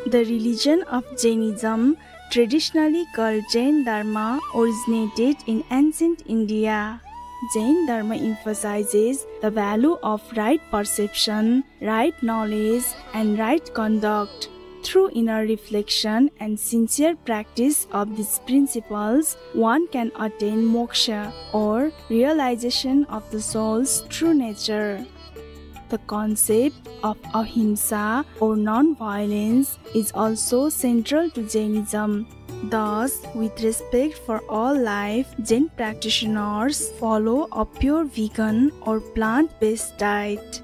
The religion of Jainism, traditionally called Jain Dharma, originated in ancient India. Jain Dharma emphasizes the value of right perception, right knowledge, and right conduct. Through inner reflection and sincere practice of these principles, one can attain moksha, or realization of the soul's true nature. The concept of ahimsa, or non-violence, is also central to Jainism. Thus, with respect for all life, Jain practitioners follow a pure vegan or plant-based diet.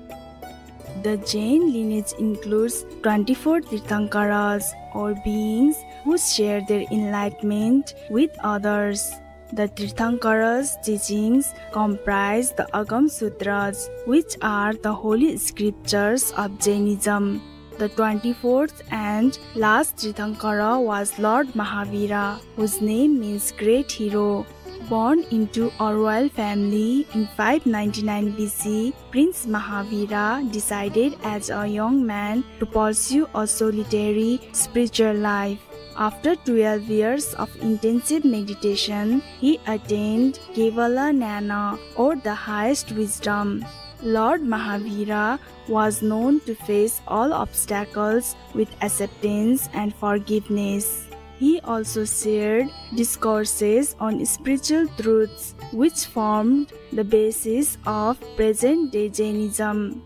The Jain lineage includes 24 Tirthankaras, or beings who share their enlightenment with others. The Tirthankara's teachings comprise the Agam Sutras, which are the holy scriptures of Jainism. The 24th and last Tirthankara was Lord Mahavira, whose name means great hero. Born into a royal family in 599 BC, Prince Mahavira decided as a young man to pursue a solitary spiritual life. After 12 years of intensive meditation, he attained Kevala Jnana, or the highest wisdom. Lord Mahavira was known to face all obstacles with acceptance and forgiveness. He also shared discourses on spiritual truths, which formed the basis of present-day Jainism.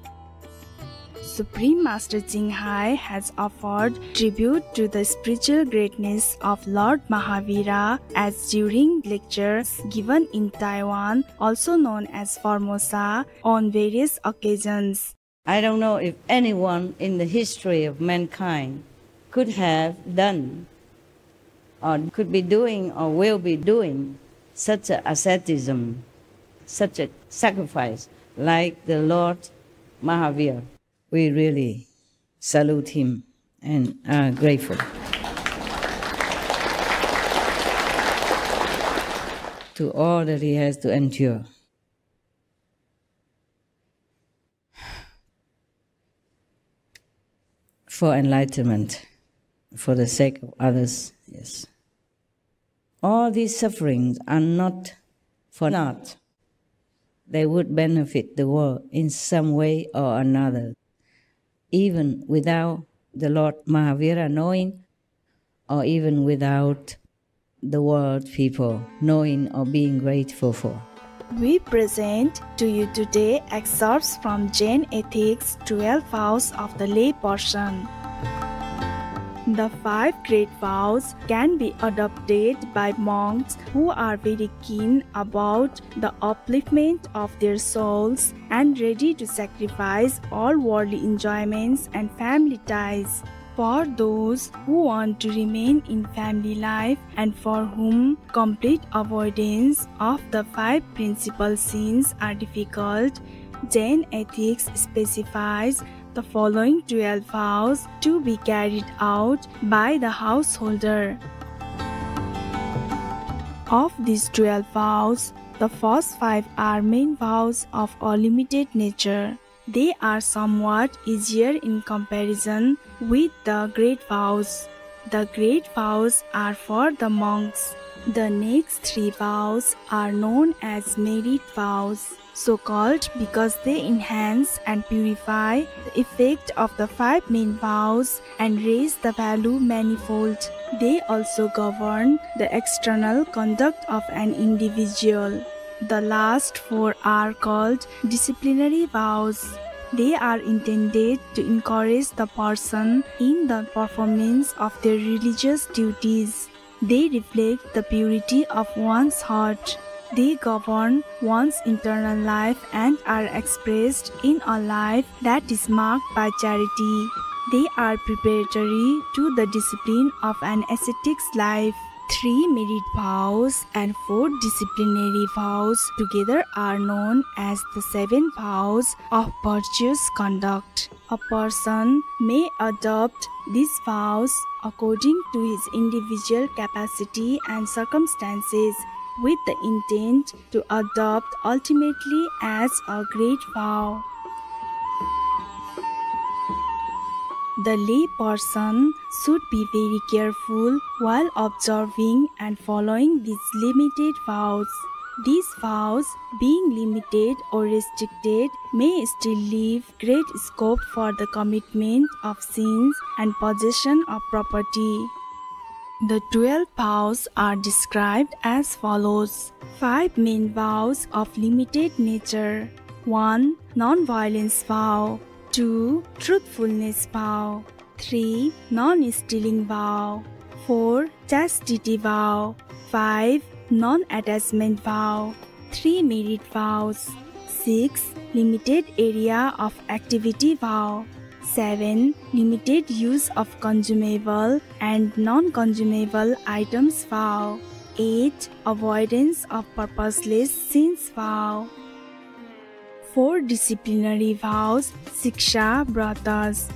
Supreme Master Thanh has offered tribute to the spiritual greatness of Lord Mahavira as during lectures given in Taiwan, also known as Formosa, on various occasions. I don't know if anyone in the history of mankind could have done, or could be doing, or will be doing such an asceticism, such a sacrifice like the Lord Mahavira. We really salute him and are grateful. To all that he has to endure. For enlightenment, for the sake of others, yes. All these sufferings are not for naught. They would benefit the world in some way or another, even without the Lord Mahavira knowing, or even without the world people knowing or being grateful for. We present to you today excerpts from Jain Ethics 12 Vows of the Lay Person. The 5 great vows can be adopted by monks who are very keen about the upliftment of their souls and ready to sacrifice all worldly enjoyments and family ties. For those who want to remain in family life and for whom complete avoidance of the 5 principal sins are difficult, Jain Ethics specifies the following 12 vows to be carried out by the householder. Of these 12 vows, the first 5 are main vows of a limited nature. They are somewhat easier in comparison with the great vows. The great vows are for the monks. The next 3 vows are known as merit vows, so called because they enhance and purify the effect of the 5 main vows and raise the value manifold. They also govern the external conduct of an individual. The last 4 are called disciplinary vows. They are intended to encourage the person in the performance of their religious duties. They reflect the purity of one's heart. They govern one's internal life and are expressed in a life that is marked by charity. They are preparatory to the discipline of an ascetic's life. 3 merit vows and 4 disciplinary vows together are known as the 7 vows of virtuous conduct. A person may adopt these vows according to his individual capacity and circumstances, with the intent to adopt ultimately as a great vow. The lay person should be very careful while observing and following these limited vows. These vows, being limited or restricted, may still leave great scope for the commitment of sins and possession of property. The 12 vows are described as follows. 5 main vows of limited nature. 1. Non-violence vow. 2. Truthfulness vow. 3. Non-stealing vow. 4. Chastity vow. 5. Non-attachment vow. 3 merit vows. 6. Limited area of activity vow. 7. Limited use of consumable and non-consumable items vow. 8. Avoidance of purposeless sins vow. 4 disciplinary vows, Siksha Vratas.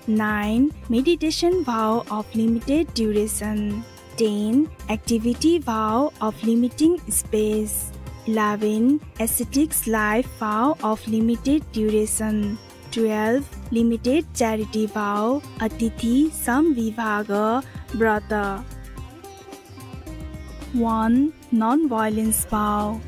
9. Meditation vow of limited duration. 10. Activity vow of limiting space. 11. Ascetics life vow of limited duration. 12. Limited charity vow, Atithi Samvibhaga Vrata. 1. Non-violence vow.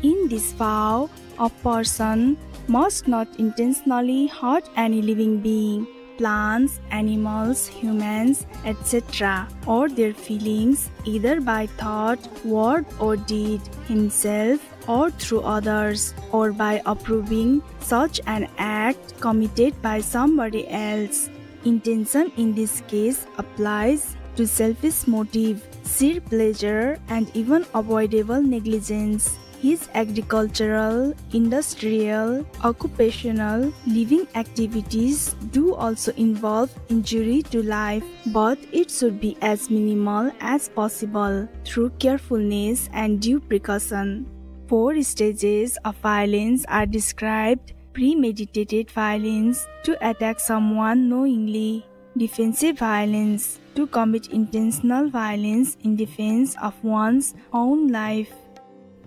In this vow, a person must not intentionally hurt any living being, plants, animals, humans, etc., or their feelings, either by thought, word, or deed, himself, or through others, or by approving such an act committed by somebody else. Intention in this case applies to selfish motive, sheer pleasure, and even avoidable negligence. His agricultural, industrial, occupational, living activities do also involve injury to life, but it should be as minimal as possible through carefulness and due precaution. 4 stages of violence are described. Premeditated violence, to attack someone knowingly. Defensive violence, to commit intentional violence in defense of one's own life.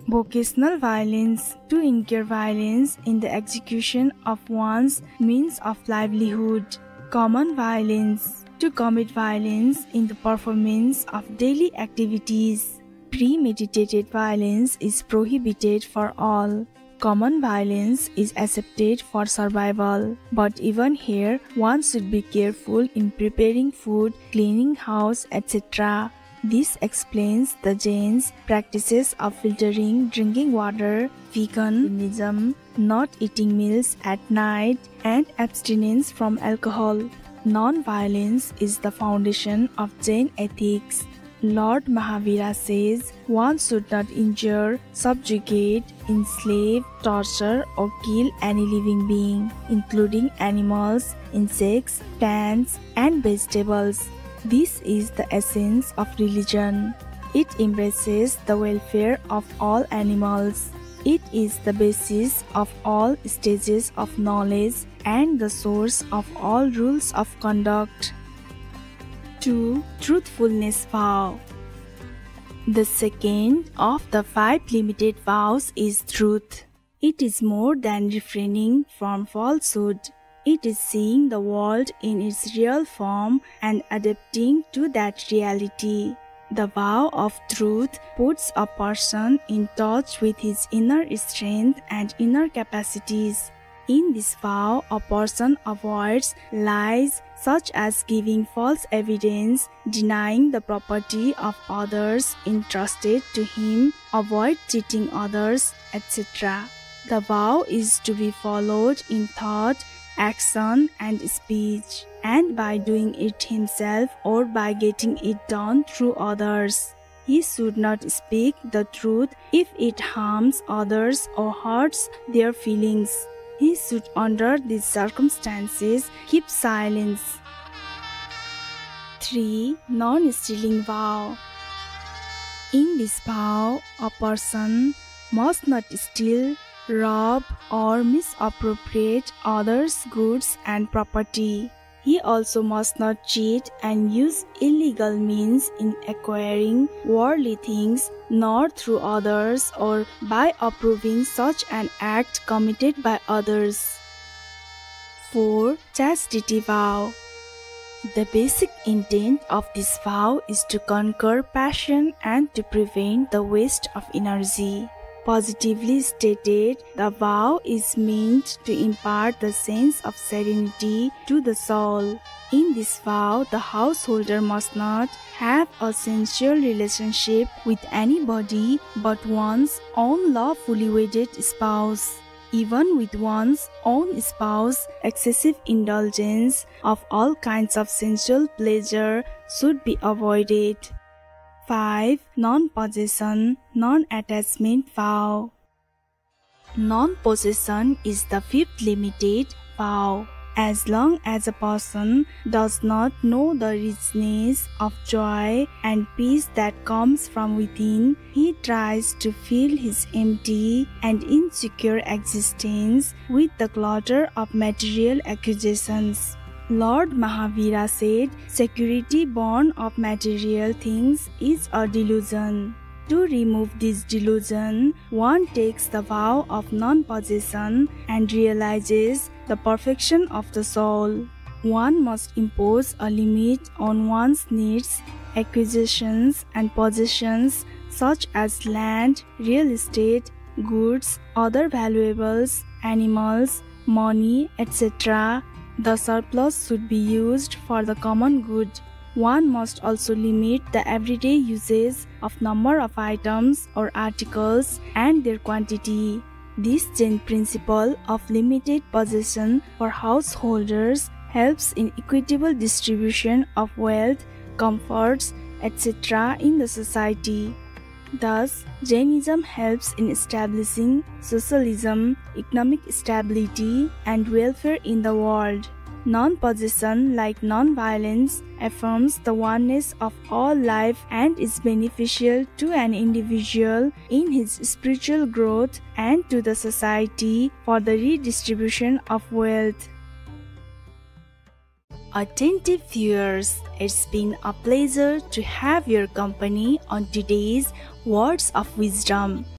Vocational violence, to incur violence in the execution of one's means of livelihood. Common violence, to commit violence in the performance of daily activities. Premeditated violence is prohibited for all. Common violence is accepted for survival, but even here one should be careful in preparing food, cleaning house, etc. This explains the Jains' practices of filtering drinking water, veganism, not eating meals at night, and abstinence from alcohol. Non-violence is the foundation of Jain ethics. Lord Mahavira says one should not injure, subjugate, enslave, torture, or kill any living being, including animals, insects, plants, and vegetables. This is the essence of religion. It embraces the welfare of all animals. It is the basis of all stages of knowledge and the source of all rules of conduct. 2. Truthfulness vow. The second of the 5 limited vows is truth. It is more than refraining from falsehood. It is seeing the world in its real form and adapting to that reality. The vow of truth puts a person in touch with his inner strength and inner capacities. In this vow, a person avoids lies such as giving false evidence, denying the property of others entrusted to him, avoid cheating others, etc. The vow is to be followed in thought, action, and speech, and by doing it himself or by getting it done through others. He should not speak the truth if it harms others or hurts their feelings. He should, under these circumstances, keep silence. 3. Non-stealing vow. In this vow, a person must not steal, rob, or misappropriate others' goods and property. He also must not cheat and use illegal means in acquiring worldly things, nor through others or by approving such an act committed by others. 4. Chastity vow. The basic intent of this vow is to conquer passion and to prevent the waste of energy. Positively stated, the vow is meant to impart the sense of serenity to the soul. In this vow, the householder must not have a sensual relationship with anybody but one's own lawfully wedded spouse. Even with one's own spouse, excessive indulgence of all kinds of sensual pleasure should be avoided. 5. Non-possession, non-attachment vow. Non-possession is the fifth limited vow. As long as a person does not know the richness of joy and peace that comes from within, he tries to fill his empty and insecure existence with the clutter of material acquisitions. Lord Mahavira said, security born of material things is a delusion. To remove this delusion, one takes the vow of non-possession and realizes the perfection of the soul. One must impose a limit on one's needs, acquisitions and possessions such as land, real estate, goods, other valuables, animals, money, etc. The surplus should be used for the common good. One must also limit the everyday uses of number of items or articles and their quantity. This Jain principle of limited possession for householders helps in equitable distribution of wealth, comforts, etc. in the society. Thus, Jainism helps in establishing socialism, economic stability, and welfare in the world. Non-possession, like non-violence, affirms the oneness of all life and is beneficial to an individual in his spiritual growth and to the society for the redistribution of wealth. Attentive viewers, it's been a pleasure to have your company on today's Words of Wisdom.